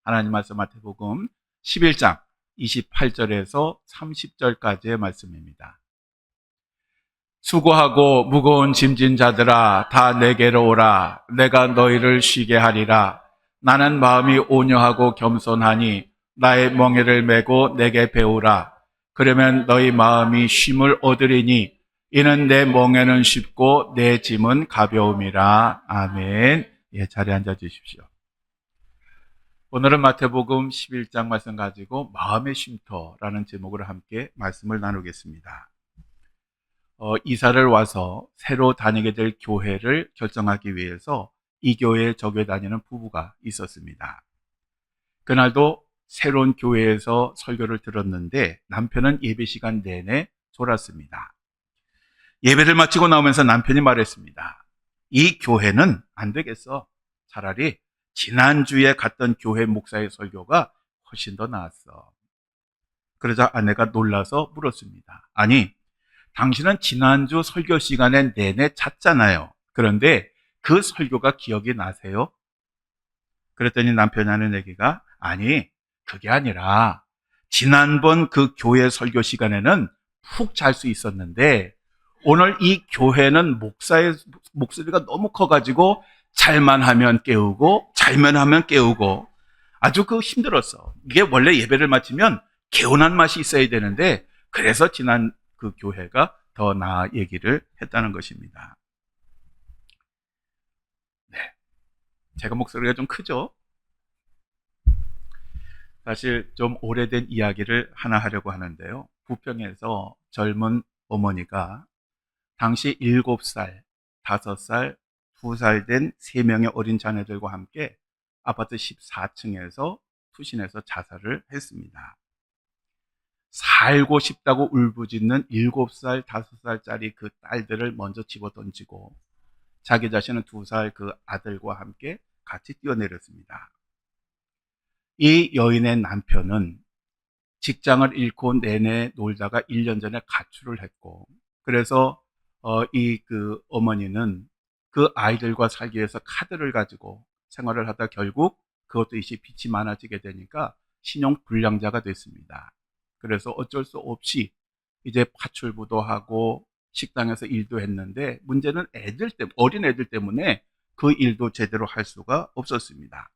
하나님 말씀 마태복음 11장 28절에서 30절까지의 말씀입니다. 수고하고 무거운 짐진 자들아 다 내게로 오라. 내가 너희를 쉬게 하리라. 나는 마음이 온유하고 겸손하니 나의 멍에를 메고 내게 배우라. 그러면 너희 마음이 쉼을 얻으리니 이는 내 멍에는 쉽고 내 짐은 가벼움이라. 아멘. 예, 자리에 앉아 주십시오. 오늘은 마태복음 11장 말씀 가지고 마음의 쉼터라는 제목으로 함께 말씀을 나누겠습니다. 이사를 와서 새로 다니게 될 교회를 결정하기 위해서 이 교회에 저교회 다니는 부부가 있었습니다. 그날도 새로운 교회에서 설교를 들었는데 남편은 예배 시간 내내 졸았습니다. 예배를 마치고 나오면서 남편이 말했습니다. 이 교회는 안 되겠어. 차라리 지난주에 갔던 교회 목사의 설교가 훨씬 더 나았어. 그러자 아내가 놀라서 물었습니다. 아니, 당신은 지난주 설교 시간에 내내 잤잖아요. 그런데 그 설교가 기억이 나세요? 그랬더니 남편이 하는 얘기가 아니, 그게 아니라 지난번 그 교회 설교 시간에는 푹 잘 수 있었는데 오늘 이 교회는 목사의 목소리가 너무 커가지고 잘만 하면 깨우고 잘만 하면 깨우고 아주 힘들었어. 이게 원래 예배를 마치면 개운한 맛이 있어야 되는데 그래서 지난 그 교회가 더 나아 얘기를 했다는 것입니다. 네, 제가 목소리가 좀 크죠? 사실 좀 오래된 이야기를 하나 하려고 하는데요. 부평에서 젊은 어머니가 당시 7살, 5살, 2살 된 3명의 어린 자녀들과 함께 아파트 14층에서 투신해서 자살을 했습니다. 살고 싶다고 울부짖는 7살, 5살짜리 그 딸들을 먼저 집어 던지고 자기 자신은 2살 그 아들과 함께 같이 뛰어내렸습니다. 이 여인의 남편은 직장을 잃고 내내 놀다가 1년 전에 가출을 했고 그래서 그 어머니는 그 아이들과 살기 위해서 카드를 가지고 생활을 하다 결국 그것도 이제 빚이 많아지게 되니까 신용 불량자가 됐습니다. 그래서 어쩔 수 없이 이제 파출부도 하고 식당에서 일도 했는데 문제는 어린 애들 때문에 그 일도 제대로 할 수가 없었습니다.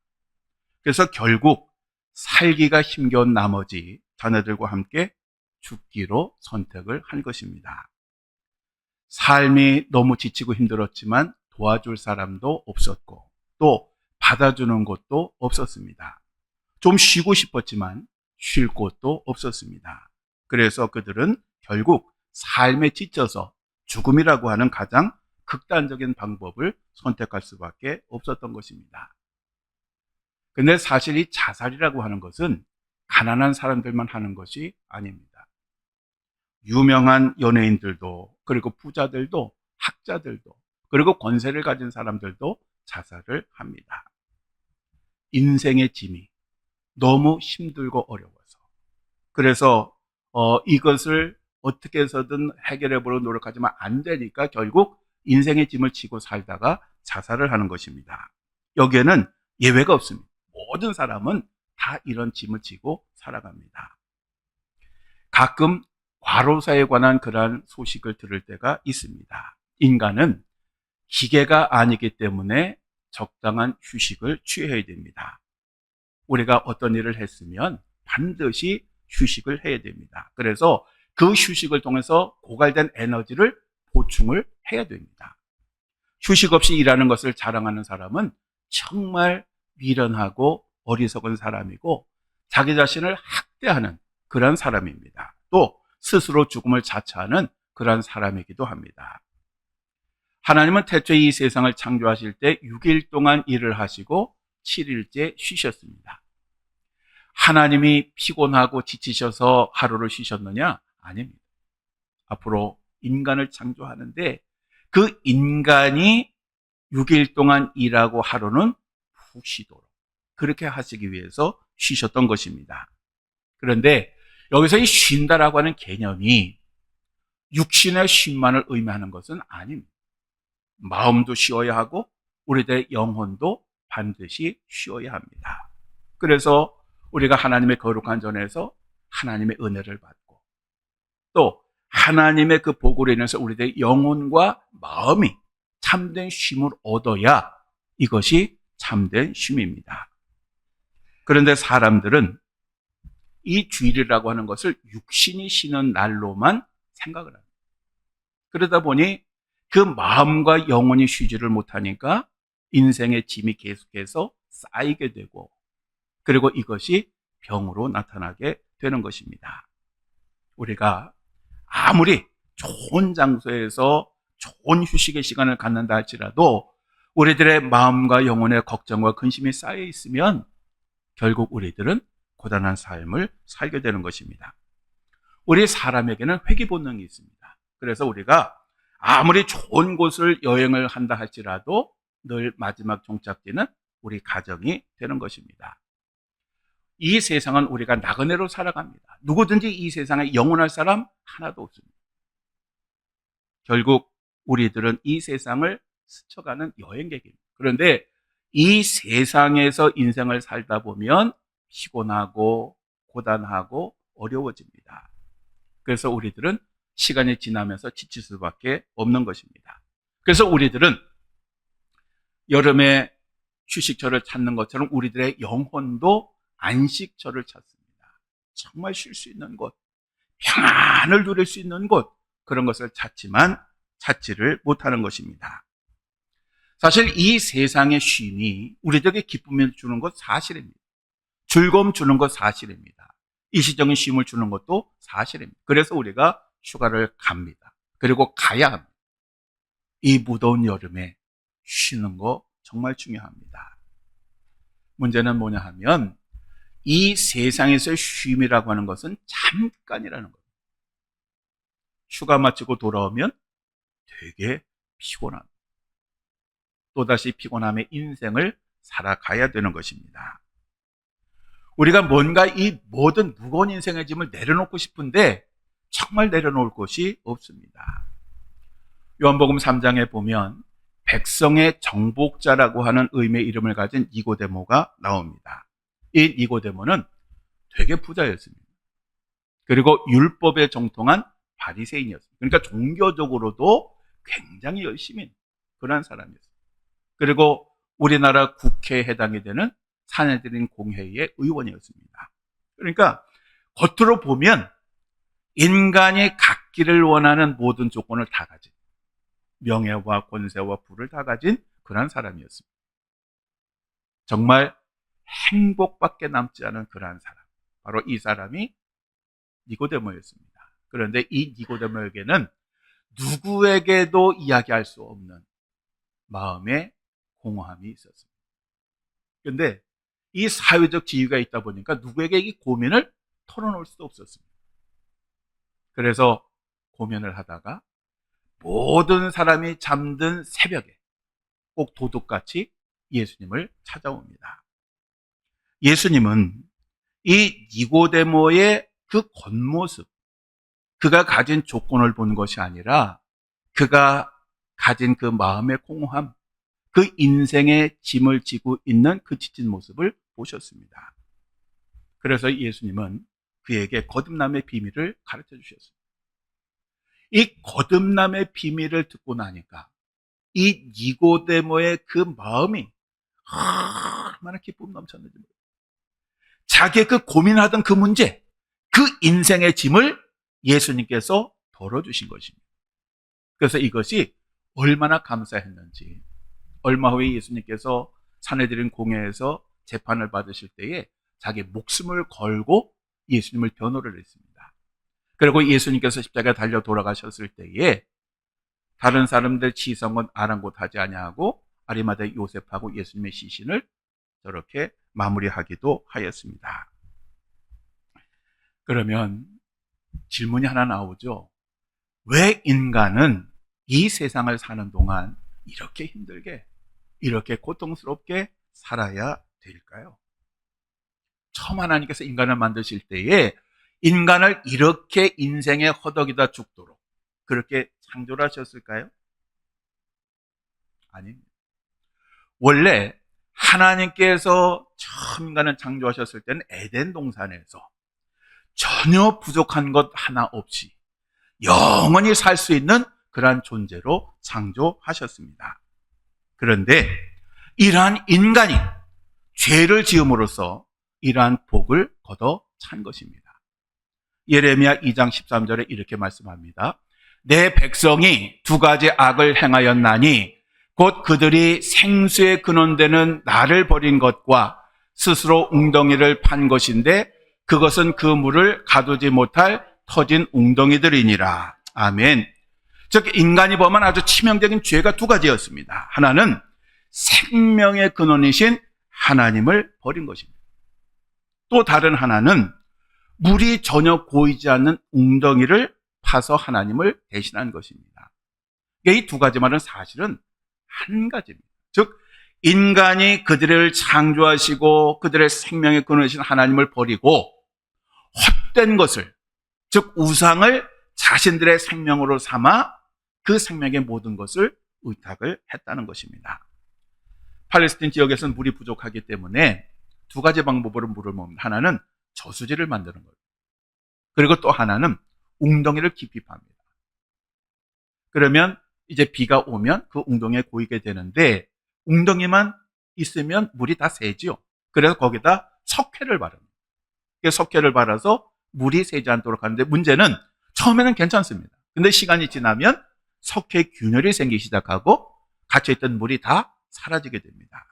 그래서 결국 살기가 힘겨운 나머지 자녀들과 함께 죽기로 선택을 한 것입니다. 삶이 너무 지치고 힘들었지만 도와줄 사람도 없었고 또 받아주는 곳도 없었습니다. 좀 쉬고 싶었지만 쉴 곳도 없었습니다. 그래서 그들은 결국 삶에 지쳐서 죽음이라고 하는 가장 극단적인 방법을 선택할 수밖에 없었던 것입니다. 근데 사실 이 자살이라고 하는 것은 가난한 사람들만 하는 것이 아닙니다. 유명한 연예인들도 그리고 부자들도 학자들도 그리고 권세를 가진 사람들도 자살을 합니다. 인생의 짐이 너무 힘들고 어려워서 그래서 이것을 어떻게 해서든 해결해 보려고 노력하지만 안 되니까 결국 인생의 짐을 지고 살다가 자살을 하는 것입니다. 여기에는 예외가 없습니다. 모든 사람은 다 이런 짐을 지고 살아갑니다. 가끔 과로사에 관한 그러한 소식을 들을 때가 있습니다. 인간은 기계가 아니기 때문에 적당한 휴식을 취해야 됩니다. 우리가 어떤 일을 했으면 반드시 휴식을 해야 됩니다. 그래서 그 휴식을 통해서 고갈된 에너지를 보충을 해야 됩니다. 휴식 없이 일하는 것을 자랑하는 사람은 정말 미련하고 어리석은 사람이고 자기 자신을 학대하는 그런 사람입니다. 또 스스로 죽음을 자처하는 그런 사람이기도 합니다. 하나님은 태초에 이 세상을 창조하실 때 6일 동안 일을 하시고 7일째 쉬셨습니다. 하나님이 피곤하고 지치셔서 하루를 쉬셨느냐? 아닙니다. 앞으로 인간을 창조하는데 그 인간이 6일 동안 일하고 하루는 푹 쉬도록 그렇게 하시기 위해서 쉬셨던 것입니다. 그런데 여기서 이 쉰다라고 하는 개념이 육신의 쉼만을 의미하는 것은 아닙니다. 마음도 쉬어야 하고 우리들의 영혼도 반드시 쉬어야 합니다. 그래서 우리가 하나님의 거룩한 전에서 하나님의 은혜를 받고 또 하나님의 그 복으로 인해서 우리들의 영혼과 마음이 참된 쉼을 얻어야 이것이 참된 쉼입니다. 그런데 사람들은 이 주일이라고 하는 것을 육신이 쉬는 날로만 생각을 합니다. 그러다 보니 그 마음과 영혼이 쉬지를 못하니까 인생의 짐이 계속해서 쌓이게 되고 그리고 이것이 병으로 나타나게 되는 것입니다. 우리가 아무리 좋은 장소에서 좋은 휴식의 시간을 갖는다 할지라도 우리들의 마음과 영혼의 걱정과 근심이 쌓여 있으면 결국 우리들은 고단한 삶을 살게 되는 것입니다. 우리 사람에게는 회귀 본능이 있습니다. 그래서 우리가 아무리 좋은 곳을 여행을 한다 할지라도 늘 마지막 종착지는 우리 가정이 되는 것입니다. 이 세상은 우리가 나그네로 살아갑니다. 누구든지 이 세상에 영원할 사람 하나도 없습니다. 결국 우리들은 이 세상을 스쳐가는 여행객입니다. 그런데 이 세상에서 인생을 살다 보면 피곤하고 고단하고 어려워집니다. 그래서 우리들은 시간이 지나면서 지칠 수밖에 없는 것입니다. 그래서 우리들은 여름에 휴식처를 찾는 것처럼 우리들의 영혼도 안식처를 찾습니다. 정말 쉴 수 있는 곳, 평안을 누릴 수 있는 곳, 그런 것을 찾지만 찾지를 못하는 것입니다. 사실 이 세상의 쉼이 우리들에게 기쁨을 주는 것 사실입니다. 즐거움 주는 것 사실입니다. 일시적인 쉼을 주는 것도 사실입니다. 그래서 우리가 휴가를 갑니다. 그리고 가야 합니다. 이 무더운 여름에 쉬는 거 정말 중요합니다. 문제는 뭐냐 하면 이 세상에서의 쉼이라고 하는 것은 잠깐이라는 겁니다. 휴가 마치고 돌아오면 되게 피곤합니다. 또다시 피곤함의 인생을 살아가야 되는 것입니다. 우리가 뭔가 이 모든 무거운 인생의 짐을 내려놓고 싶은데 정말 내려놓을 곳이 없습니다. 요한복음 3장에 보면 백성의 정복자라고 하는 의미의 이름을 가진 니고데모가 나옵니다. 이 니고데모는 되게 부자였습니다. 그리고 율법에 정통한 바리새인이었습니다. 그러니까 종교적으로도 굉장히 열심인 그런 사람이었습니다. 그리고 우리나라 국회에 해당이 되는 산헤드린 공회의 의원이었습니다. 그러니까 겉으로 보면 인간이 갖기를 원하는 모든 조건을 다 가진, 명예와 권세와 부를 다 가진 그런 사람이었습니다. 정말 행복밖에 남지 않은 그러한 사람, 바로 이 사람이 니고데모였습니다. 그런데 이 니고데모에게는 누구에게도 이야기할 수 없는 마음의 공허함이 있었습니다. 그런데 이 사회적 지위가 있다 보니까 누구에게 이 고민을 털어놓을 수도 없었습니다. 그래서 고민을 하다가 모든 사람이 잠든 새벽에 꼭 도둑같이 예수님을 찾아옵니다. 예수님은 이 니고데모의 그 겉모습, 그가 가진 조건을 본 것이 아니라 그가 가진 그 마음의 공허함, 그 인생의 짐을 지고 있는 그 지친 모습을 보셨습니다. 그래서 예수님은 그에게 거듭남의 비밀을 가르쳐 주셨습니다. 이 거듭남의 비밀을 듣고 나니까 이 니고데모의 그 마음이 얼마나 기쁨 넘쳤는지 모르겠어요. 자기의 그 고민하던 그 문제, 그 인생의 짐을 예수님께서 덜어주신 것입니다. 그래서 이것이 얼마나 감사했는지, 얼마 후에 예수님께서 산헤드린 공회에서 재판을 받으실 때에 자기 목숨을 걸고 예수님을 변호를 했습니다. 그리고 예수님께서 십자가에 달려 돌아가셨을 때에 다른 사람들 치성은 아랑곳하지 아니하고 아리마대 요셉하고 예수님의 시신을 저렇게 마무리하기도 하였습니다. 그러면 질문이 하나 나오죠. 왜 인간은 이 세상을 사는 동안 이렇게 힘들게, 이렇게 고통스럽게 살아야 될까요? 처음 하나님께서 인간을 만드실 때에 인간을 이렇게 인생의 허덕이다 죽도록 그렇게 창조를 하셨을까요? 아닙니다. 원래 하나님께서 처음 인간을 창조하셨을 때는 에덴 동산에서 전혀 부족한 것 하나 없이 영원히 살 수 있는 그러한 존재로 창조하셨습니다. 그런데 이러한 인간이 죄를 지음으로써 이러한 복을 걷어 찬 것입니다. 예레미야 2장 13절에 이렇게 말씀합니다. 내 백성이 두 가지 악을 행하였나니 곧 그들이 생수의 근원되는 나를 버린 것과 스스로 웅덩이를 판 것인데 그것은 그 물을 가두지 못할 터진 웅덩이들이니라. 아멘. 즉 인간이 범한 아주 치명적인 죄가 두 가지였습니다. 하나는 생명의 근원이신 하나님을 버린 것입니다. 또 다른 하나는 물이 전혀 고이지 않는 웅덩이를 파서 하나님을 대신한 것입니다. 이 두 가지 말은 사실은 한 가지입니다. 즉 인간이 그들을 창조하시고 그들의 생명의 근원이신 하나님을 버리고 헛된 것을, 즉 우상을 자신들의 생명으로 삼아 그 생명의 모든 것을 의탁을 했다는 것입니다. 팔레스틴 지역에서는 물이 부족하기 때문에 두 가지 방법으로 물을 먹습니다. 하나는 저수지를 만드는 거예요. 그리고 또 하나는 웅덩이를 깊이 팝니다. 그러면 이제 비가 오면 그 웅덩이에 고이게 되는데 웅덩이만 있으면 물이 다 새지요. 그래서 거기다 석회를 바릅니다. 석회를 발라서 물이 새지 않도록 하는데 문제는 처음에는 괜찮습니다. 근데 시간이 지나면 석회 균열이 생기기 시작하고 갇혀있던 물이 다 사라지게 됩니다.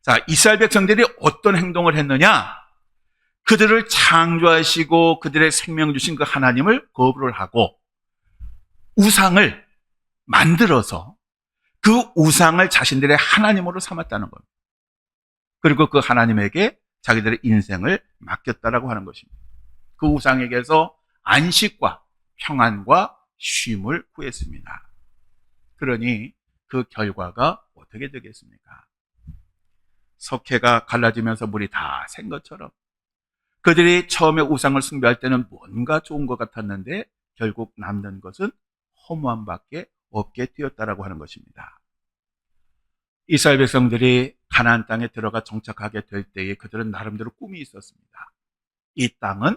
자, 이스라엘 백성들이 어떤 행동을 했느냐? 그들을 창조하시고 그들의 생명 주신 그 하나님을 거부를 하고 우상을 만들어서 그 우상을 자신들의 하나님으로 삼았다는 겁니다. 그리고 그 하나님에게 자기들의 인생을 맡겼다라고 하는 것입니다. 그 우상에게서 안식과 평안과 쉼을 구했습니다. 그러니 그 결과가 어떻게 되겠습니까? 석회가 갈라지면서 물이 다 샌 것처럼 그들이 처음에 우상을 숭배할 때는 뭔가 좋은 것 같았는데 결국 남는 것은 허무함 밖에 없게 되었다라고 하는 것입니다. 이스라엘 백성들이 가나안 땅에 들어가 정착하게 될 때에 그들은 나름대로 꿈이 있었습니다. 이 땅은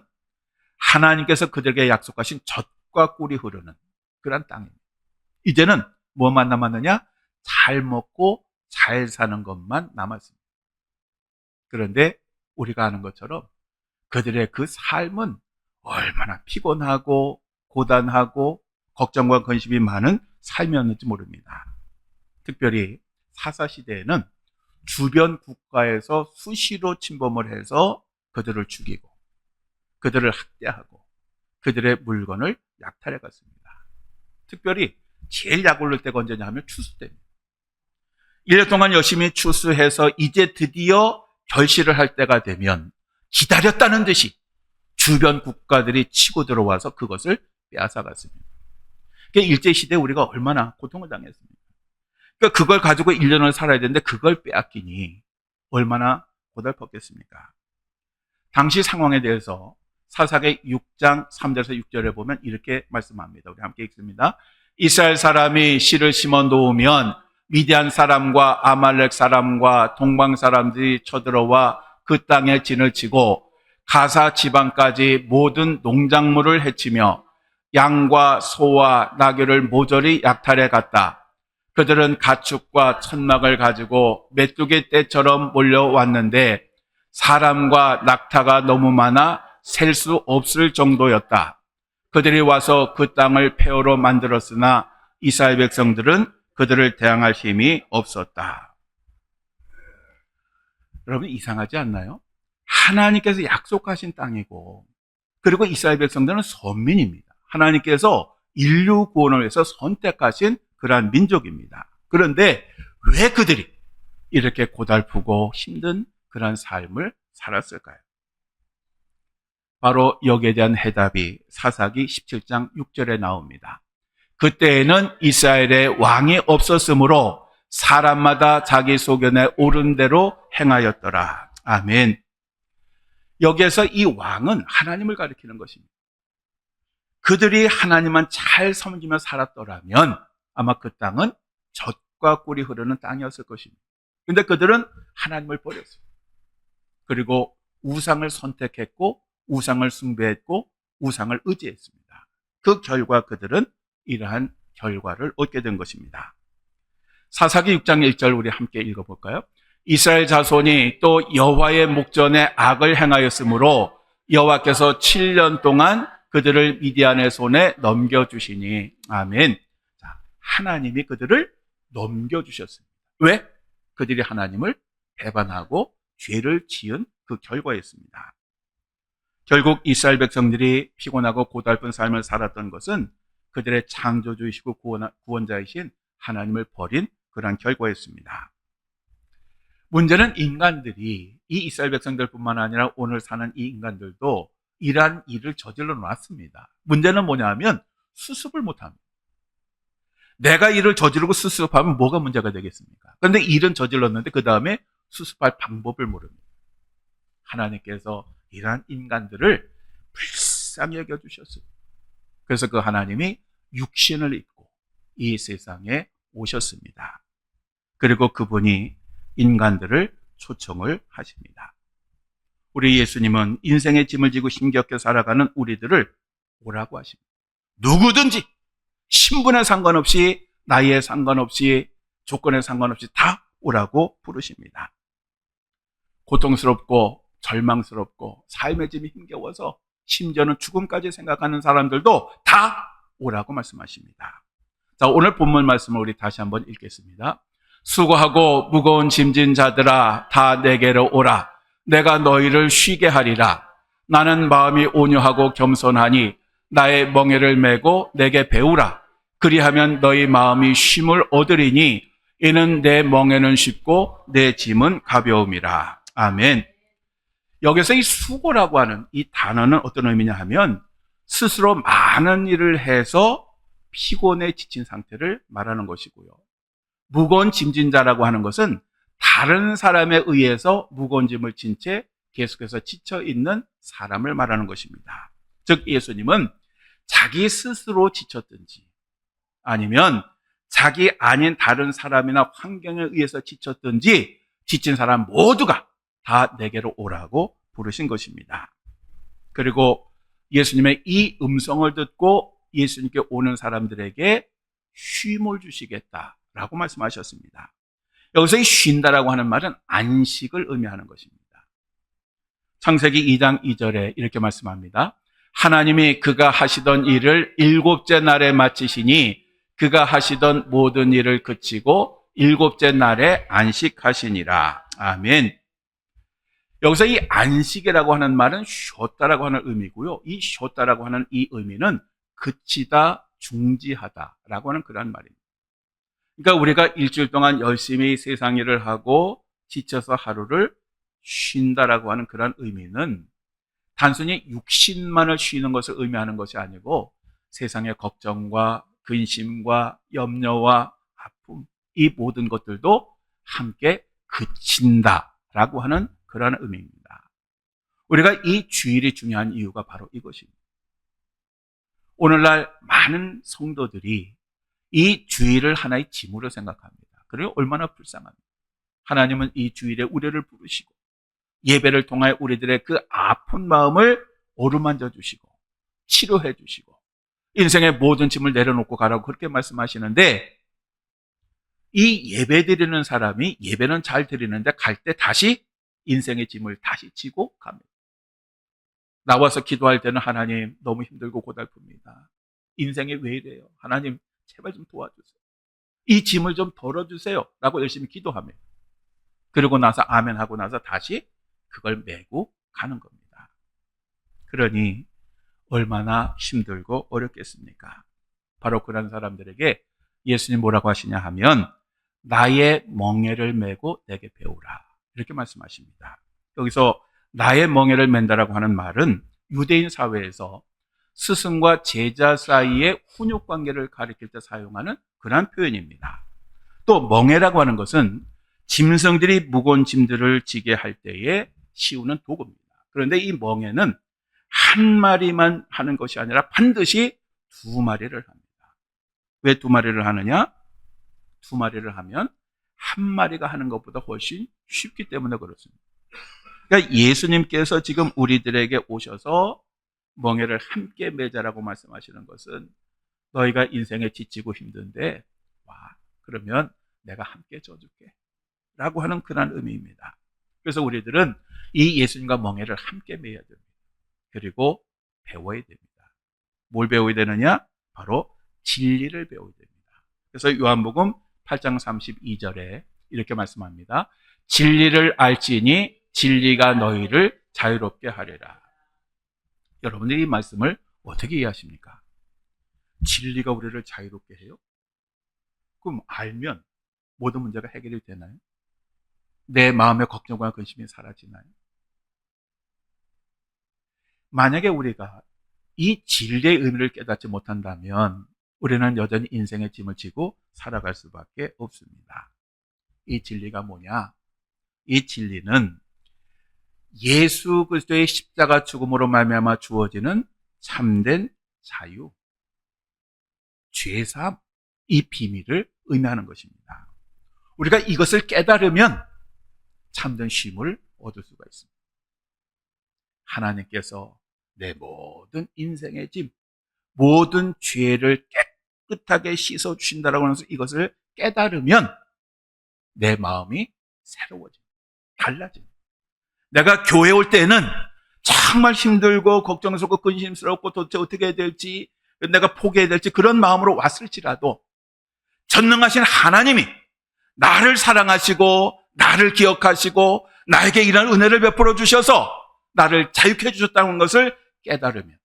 하나님께서 그들에게 약속하신 젖과 꿀이 흐르는 그런 땅입니다. 이제는 뭐만 남았느냐? 잘 먹고 잘 사는 것만 남았습니다. 그런데 우리가 아는 것처럼 그들의 그 삶은 얼마나 피곤하고 고단하고 걱정과 근심이 많은 삶이었는지 모릅니다. 특별히 사사시대에는 주변 국가에서 수시로 침범을 해서 그들을 죽이고 그들을 학대하고 그들의 물건을 약탈해 갔습니다. 특별히 제일 약 올릴 때가 언제냐 하면 추수 때입니다. 1년 동안 열심히 추수해서 이제 드디어 결실을 할 때가 되면 기다렸다는 듯이 주변 국가들이 치고 들어와서 그것을 빼앗아갔습니다. 그러니까 일제시대에 우리가 얼마나 고통을 당했습니까? 그러니까 그걸 가지고 1년을 살아야 되는데 그걸 빼앗기니 얼마나 고달팠겠습니까? 당시 상황에 대해서 사사기 6장 3절에서 6절에 보면 이렇게 말씀합니다. 우리 함께 읽습니다. 이스라엘 사람이 씨를 심어 놓으면 미디안 사람과 아말렉 사람과 동방 사람들이 쳐들어와 그 땅에 진을 치고 가사 지방까지 모든 농작물을 해치며 양과 소와 나귀를 모조리 약탈해 갔다. 그들은 가축과 천막을 가지고 메뚜기 떼처럼 몰려왔는데 사람과 낙타가 너무 많아 셀 수 없을 정도였다. 그들이 와서 그 땅을 폐허로 만들었으나 이스라엘 백성들은 그들을 대항할 힘이 없었다. 여러분 이상하지 않나요? 하나님께서 약속하신 땅이고 그리고 이스라엘 백성들은 선민입니다. 하나님께서 인류 구원을 위해서 선택하신 그러한 민족입니다. 그런데 왜 그들이 이렇게 고달프고 힘든 그러한 삶을 살았을까요? 바로 여기에 대한 해답이 사사기 17장 6절에 나옵니다. 그때에는 이스라엘에 왕이 없었으므로 사람마다 자기 소견에 옳은 대로 행하였더라. 아멘. 여기에서 이 왕은 하나님을 가리키는 것입니다. 그들이 하나님만 잘 섬기며 살았더라면 아마 그 땅은 젖과 꿀이 흐르는 땅이었을 것입니다. 근데 그들은 하나님을 버렸어요. 그리고 우상을 선택했고 우상을 숭배했고 우상을 의지했습니다. 그 결과 그들은 이러한 결과를 얻게 된 것입니다. 사사기 6장 1절 우리 함께 읽어볼까요? 이스라엘 자손이 또 여호와의 목전에 악을 행하였으므로 여호와께서 7년 동안 그들을 미디안의 손에 넘겨주시니. 아멘. 자, 하나님이 그들을 넘겨주셨습니다. 왜? 그들이 하나님을 배반하고 죄를 지은 그 결과였습니다. 결국 이스라엘 백성들이 피곤하고 고달픈 삶을 살았던 것은 그들의 창조주이시고 구원자이신 하나님을 버린 그러한 결과였습니다. 문제는 인간들이, 이 이스라엘 백성들뿐만 아니라 오늘 사는 이 인간들도 이러한 일을 저질러 놨습니다. 문제는 뭐냐면 수습을 못합니다. 내가 일을 저지르고 수습하면 뭐가 문제가 되겠습니까? 그런데 일은 저질렀는데 그 다음에 수습할 방법을 모릅니다. 하나님께서 이러한 인간들을 불쌍히 여겨주셨어요. 그래서 그 하나님이 육신을 입고 이 세상에 오셨습니다. 그리고 그분이 인간들을 초청을 하십니다. 우리 예수님은 인생의 짐을 지고 힘겹게 살아가는 우리들을 오라고 하십니다. 누구든지 신분에 상관없이 나이에 상관없이 조건에 상관없이 다 오라고 부르십니다. 고통스럽고 절망스럽고 삶의 짐이 힘겨워서 심지어는 죽음까지 생각하는 사람들도 다 오라고 말씀하십니다. 자, 오늘 본문 말씀을 우리 다시 한번 읽겠습니다. 수고하고 무거운 짐진 자들아 다 내게로 오라. 내가 너희를 쉬게 하리라. 나는 마음이 온유하고 겸손하니 나의 멍에를 메고 내게 배우라. 그리하면 너희 마음이 쉼을 얻으리니 이는 내 멍에는 쉽고 내 짐은 가벼움이라. 아멘. 여기서 이 수고라고 하는 이 단어는 어떤 의미냐 하면 스스로 많은 일을 해서 피곤에 지친 상태를 말하는 것이고요. 무거운 짐진 자라고 하는 것은 다른 사람에 의해서 무거운 짐을 진 채 계속해서 지쳐 있는 사람을 말하는 것입니다. 즉 예수님은 자기 스스로 지쳤든지 아니면 자기 아닌 다른 사람이나 환경에 의해서 지쳤든지 지친 사람 모두가 다 내게로 오라고 부르신 것입니다. 그리고 예수님의 이 음성을 듣고 예수님께 오는 사람들에게 쉼을 주시겠다라고 말씀하셨습니다. 여기서 이 쉰다라고 하는 말은 안식을 의미하는 것입니다. 창세기 2장 2절에 이렇게 말씀합니다. 하나님이 그가 하시던 일을 일곱째 날에 마치시니 그가 하시던 모든 일을 그치고 일곱째 날에 안식하시니라. 아멘. 여기서 이 안식이라고 하는 말은 쉬었다라고 하는 의미고요. 이 쉬었다라고 하는 이 의미는 그치다, 중지하다라고 하는 그런 말입니다. 그러니까 우리가 일주일 동안 열심히 세상 일을 하고 지쳐서 하루를 쉰다라고 하는 그런 의미는 단순히 육신만을 쉬는 것을 의미하는 것이 아니고 세상의 걱정과 근심과 염려와 아픔, 이 모든 것들도 함께 그친다라고 하는 그런 의미입니다. 우리가 이 주일이 중요한 이유가 바로 이것입니다. 오늘날 많은 성도들이 이 주일을 하나의 짐으로 생각합니다. 그리고 얼마나 불쌍합니다. 하나님은 이 주일에 우리를 부르시고 예배를 통하여 우리들의 그 아픈 마음을 어루만져 주시고 치료해 주시고 인생의 모든 짐을 내려놓고 가라고 그렇게 말씀하시는데 이 예배 드리는 사람이 예배는 잘 드리는데 갈 때 다시 인생의 짐을 다시 지고 갑니다. 나와서 기도할 때는 하나님 너무 힘들고 고달픕니다. 인생이 왜 이래요? 하나님 제발 좀 도와주세요. 이 짐을 좀 덜어주세요. 라고 열심히 기도합니다. 그러고 나서 아멘 하고 나서 다시 그걸 메고 가는 겁니다. 그러니 얼마나 힘들고 어렵겠습니까? 바로 그런 사람들에게 예수님 뭐라고 하시냐 하면 나의 멍에를 메고 내게 배우라. 이렇게 말씀하십니다. 여기서 나의 멍에를 맨다라고 하는 말은 유대인 사회에서 스승과 제자 사이의 훈육 관계를 가리킬 때 사용하는 그런 표현입니다. 또 멍에라고 하는 것은 짐승들이 무거운 짐들을 지게 할 때에 씌우는 도구입니다. 그런데 이 멍에는 한 마리만 하는 것이 아니라 반드시 두 마리를 합니다. 왜 두 마리를 하느냐? 두 마리를 하면 한 마리가 하는 것보다 훨씬 쉽기 때문에 그렇습니다. 그러니까 예수님께서 지금 우리들에게 오셔서 멍에를 함께 매자라고 말씀하시는 것은 너희가 인생에 지치고 힘든데 와, 그러면 내가 함께 져줄게 라고 하는 그런 의미입니다. 그래서 우리들은 이 예수님과 멍에를 함께 매야 됩니다. 그리고 배워야 됩니다. 뭘 배워야 되느냐? 바로 진리를 배워야 됩니다. 그래서 요한복음 8장 32절에 이렇게 말씀합니다. 진리를 알지니 진리가 너희를 자유롭게 하리라. 여러분들이 이 말씀을 어떻게 이해하십니까? 진리가 우리를 자유롭게 해요? 그럼 알면 모든 문제가 해결이 되나요? 내 마음의 걱정과 근심이 사라지나요? 만약에 우리가 이 진리의 의미를 깨닫지 못한다면 우리는 여전히 인생의 짐을 지고 살아갈 수밖에 없습니다. 이 진리가 뭐냐? 이 진리는 예수 그리스도의 십자가 죽음으로 말미암아 주어지는 참된 자유, 죄사함, 이 비밀을 의미하는 것입니다. 우리가 이것을 깨달으면 참된 쉼을 얻을 수가 있습니다. 하나님께서 내 모든 인생의 짐, 모든 죄를 깨끗하게 씻어주신다라고 하면서 이것을 깨달으면 내 마음이 새로워집니다. 달라집니다. 내가 교회 올 때는 정말 힘들고 걱정스럽고 근심스럽고 도대체 어떻게 해야 될지, 내가 포기해야 될지 그런 마음으로 왔을지라도 전능하신 하나님이 나를 사랑하시고 나를 기억하시고 나에게 이런 은혜를 베풀어 주셔서 나를 자유케 해주셨다는 것을 깨달으면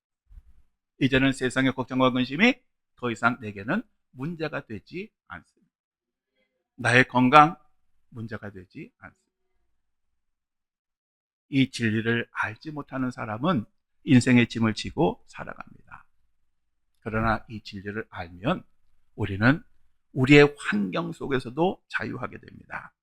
이제는 세상의 걱정과 근심이 더 이상 내게는 문제가 되지 않습니다. 나의 건강 문제가 되지 않습니다. 이 진리를 알지 못하는 사람은 인생의 짐을 지고 살아갑니다. 그러나 이 진리를 알면 우리는 우리의 환경 속에서도 자유하게 됩니다.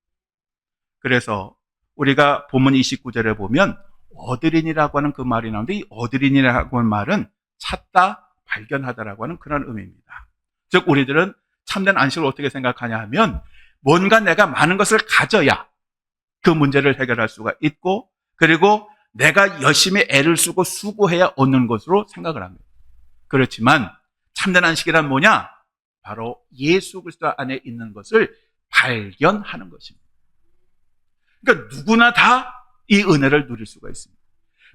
그래서 우리가 본문 29절에 보면 어드린이라고 하는 그 말이 나오는데, 이 어드린이라고 하는 말은 찾다, 발견하다라고 하는 그런 의미입니다. 즉 우리들은 참된 안식을 어떻게 생각하냐 하면 뭔가 내가 많은 것을 가져야 그 문제를 해결할 수가 있고, 그리고 내가 열심히 애를 쓰고 수고해야 얻는 것으로 생각을 합니다. 그렇지만 참된 안식이란 뭐냐? 바로 예수 그리스도 안에 있는 것을 발견하는 것입니다. 그러니까 누구나 다 이 은혜를 누릴 수가 있습니다.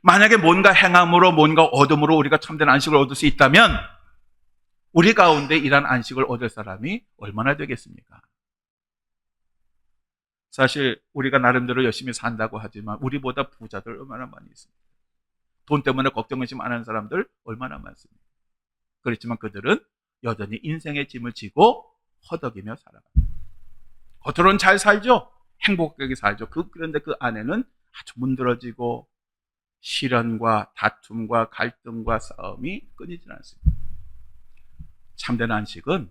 만약에 뭔가 행함으로 뭔가 얻음으로 우리가 참된 안식을 얻을 수 있다면 우리 가운데 이러한 안식을 얻을 사람이 얼마나 되겠습니까? 사실 우리가 나름대로 열심히 산다고 하지만 우리보다 부자들 얼마나 많이 있습니다. 돈 때문에 걱정 의심 안 하는 사람들 얼마나 많습니다. 그렇지만 그들은 여전히 인생의 짐을 지고 허덕이며 살아갑니다. 겉으로는 잘 살죠. 행복하게 살죠. 그런데 그 안에는 아주 문드러지고 시련과 다툼과 갈등과 싸움이 끊이질 않습니다. 참된 안식은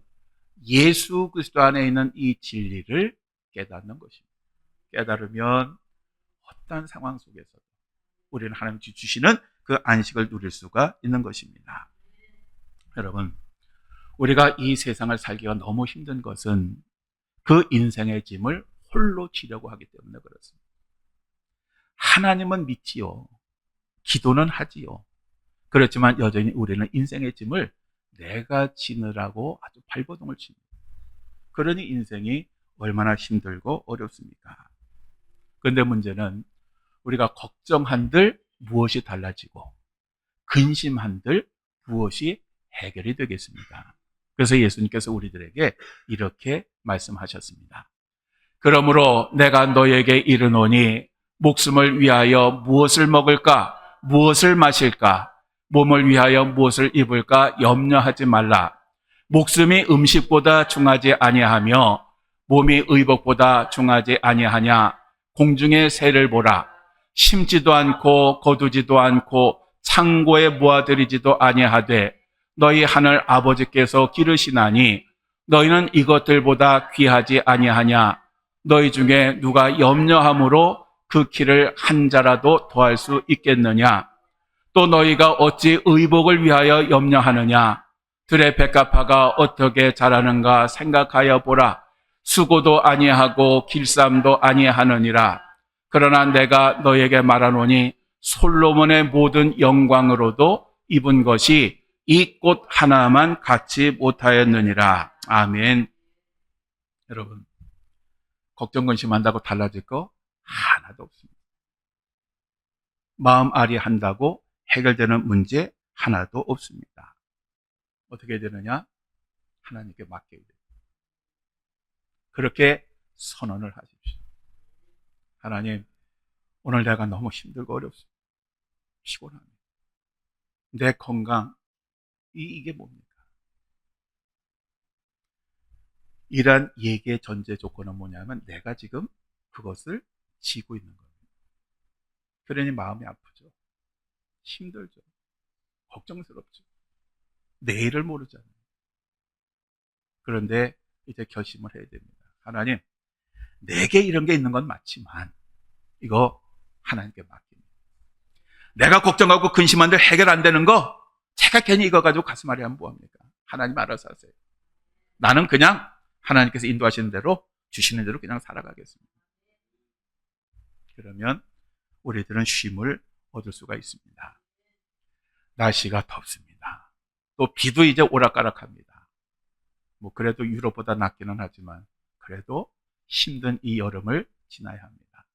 예수 그리스도 안에 있는 이 진리를 깨닫는 것입니다. 깨달으면 어떤 상황 속에서도 우리는 하나님 주시는 그 안식을 누릴 수가 있는 것입니다. 여러분, 우리가 이 세상을 살기가 너무 힘든 것은 그 인생의 짐을 홀로 지려고 하기 때문에 그렇습니다. 하나님은 믿지요. 기도는 하지요. 그렇지만 여전히 우리는 인생의 짐을 내가 지느라고 아주 발버둥을 칩니다. 그러니 인생이 얼마나 힘들고 어렵습니까? 그런데 문제는 우리가 걱정한들 무엇이 달라지고 근심한들 무엇이 해결이 되겠습니까? 그래서 예수님께서 우리들에게 이렇게 말씀하셨습니다. 그러므로 내가 너에게 이르노니 목숨을 위하여 무엇을 먹을까? 무엇을 마실까? 몸을 위하여 무엇을 입을까? 염려하지 말라. 목숨이 음식보다 중하지 아니하며 몸이 의복보다 중하지 아니하냐. 공중의 새를 보라. 심지도 않고 거두지도 않고 창고에 모아들이지도 아니하되 너희 하늘 아버지께서 기르시나니 너희는 이것들보다 귀하지 아니하냐. 너희 중에 누가 염려함으로 그 키를 한 자라도 더할 수 있겠느냐. 또 너희가 어찌 의복을 위하여 염려하느냐. 들의 백합화가 어떻게 자라는가 생각하여 보라. 수고도 아니하고 길쌈도 아니하느니라. 그러나 내가 너에게 말하노니 솔로몬의 모든 영광으로도 입은 것이 이 꽃 하나만 갖지 못하였느니라. 아멘. 여러분, 걱정 근심한다고 달라질 거 하나도 없습니다. 마음 아리 한다고 해결되는 문제 하나도 없습니다. 어떻게 되느냐? 하나님께 맡겨야 돼요. 그렇게 선언을 하십시오. 하나님, 오늘 내가 너무 힘들고 어렵습니다. 피곤합니다. 내 건강, 이게 뭡니까? 이러한 얘기의 전제 조건은 뭐냐면 내가 지금 그것을 지고 있는 겁니다. 그러니 마음이 아프죠. 힘들죠. 걱정스럽죠. 내일을 모르잖아요. 그런데 이제 결심을 해야 됩니다. 하나님, 내게 이런 게 있는 건 맞지만 이거 하나님께 맡깁니다. 내가 걱정하고 근심한데 해결 안 되는 거 제가 괜히 이거 가지고 가슴 앓이 하면 뭐합니까? 하나님 알아서 하세요. 나는 그냥 하나님께서 인도하시는 대로 주시는 대로 그냥 살아가겠습니다. 그러면 우리들은 쉼을 얻을 수가 있습니다. 날씨가 덥습니다. 또 비도 이제 오락가락합니다. 뭐 그래도 유럽보다 낫기는 하지만 그래도 힘든 이 여름을 지나야 합니다.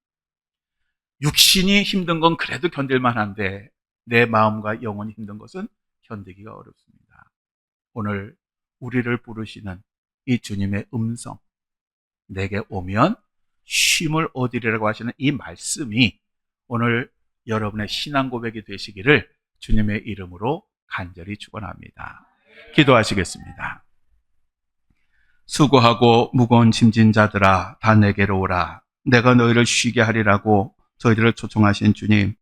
육신이 힘든 건 그래도 견딜만 한데 내 마음과 영혼이 힘든 것은 견디기가 어렵습니다. 오늘 우리를 부르시는 이 주님의 음성, 내게 오면 쉼을 얻으리라고 하시는 이 말씀이 오늘 여러분의 신앙 고백이 되시기를 주님의 이름으로 간절히 축원합니다. 기도하시겠습니다. 수고하고 무거운 짐진 자들아 다 내게로 오라. 내가 너희를 쉬게 하리라고 저희들을 초청하신 주님,